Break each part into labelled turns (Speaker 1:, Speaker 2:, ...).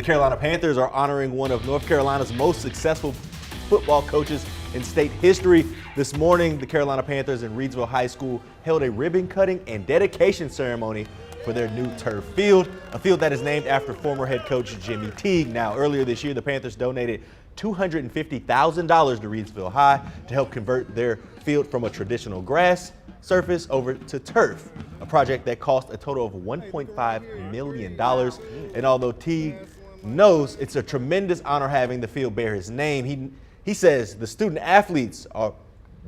Speaker 1: The Carolina Panthers are honoring one of North Carolina's most successful football coaches in state history. This morning, the Carolina Panthers in Reidsville High School held a ribbon cutting and dedication ceremony for their new turf field, a field that is named after former head coach Jimmy Teague. Now, earlier this year, the Panthers donated $250,000 to Reidsville High to help convert their field from a traditional grass surface over to turf, a project that cost a total of $1.5 million. And although Teague knows it's a tremendous honor having the field bear his name, he says the student athletes are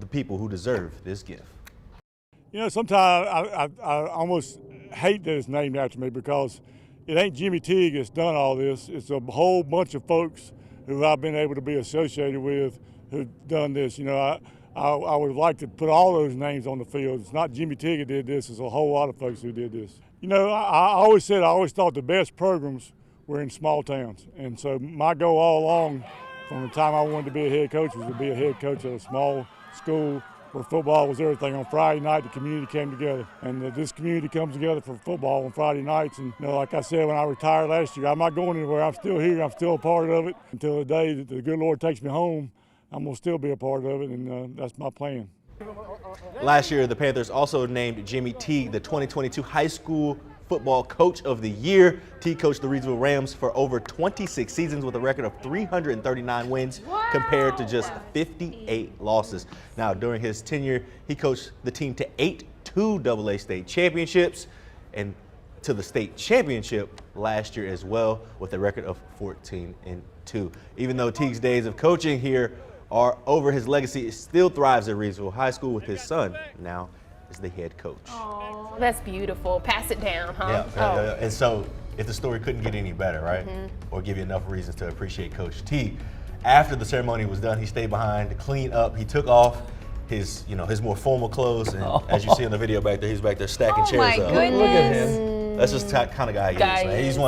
Speaker 1: the people who deserve this gift.
Speaker 2: You know, sometimes I almost hate that it's named after me, because it ain't Jimmy Teague that's done all this. It's a whole bunch of folks who I've been able to be associated with who've done this. You know, I would like to put all those names on the field. It's not Jimmy Teague who did this, it's a whole lot of folks who did this. You know, I always thought the best programs were in small towns. And so my goal all along from the time I wanted to be a head coach was to be a head coach at a small school where football was everything. On Friday night, the community came together. And this community comes together for football on Friday nights. And you know, like I said, when I retired last year, I'm not going anywhere. I'm still here. I'm still a part of it. Until the day that the good Lord takes me home, I'm going to still be a part of it, and that's my plan.
Speaker 1: Last year, the Panthers also named Jimmy Teague the 2022 High School Football Coach of the Year. Teague coached the Reidsville Rams for over 26 seasons with a record of 339 wins compared to just 58 losses. Now, during his tenure, he coached the team to 8 2AA state championships and to the state championship last year as well with a record of 14-2. Even though Teague's days of coaching here are over, his legacy still thrives at Reidsville High School with his son now as the head coach.
Speaker 3: Oh, that's beautiful. Pass it down, huh?
Speaker 1: Yeah. And so if the story couldn't get any better, right? Or give you enough reasons to appreciate Coach Teague, after the ceremony was done, he stayed behind to clean up. He took off his more formal clothes, and as you see in the video back there, he's back there stacking chairs up.
Speaker 3: Goodness.
Speaker 1: Look at him. That's just the kind of guy he is, man. He's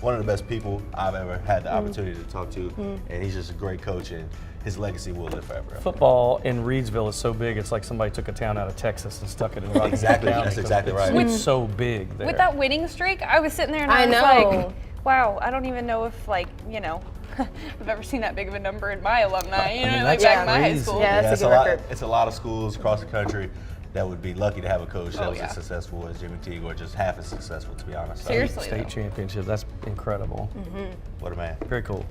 Speaker 1: one of the best people I've ever had the opportunity to talk to, and he's just a great coach, and his legacy will live forever.
Speaker 4: Football in Reidsville is so big, it's like somebody took a town out of Texas and stuck it in Rocky
Speaker 1: Exactly,
Speaker 4: County.
Speaker 1: that's exactly right.
Speaker 4: It's so big there.
Speaker 5: With that winning streak, I was sitting there and I was like, wow, I don't even know if, like, you know, I've ever seen that big of a number in my alumni, you know, like back in my high school.
Speaker 3: Yeah, that's a good record.
Speaker 1: It's a lot of schools across the country that would be lucky to have a coach that was as successful as Jimmy Teague, or just half as successful, to be honest.
Speaker 5: Seriously,
Speaker 4: State championship, that's incredible.
Speaker 1: What a man.
Speaker 4: Very cool.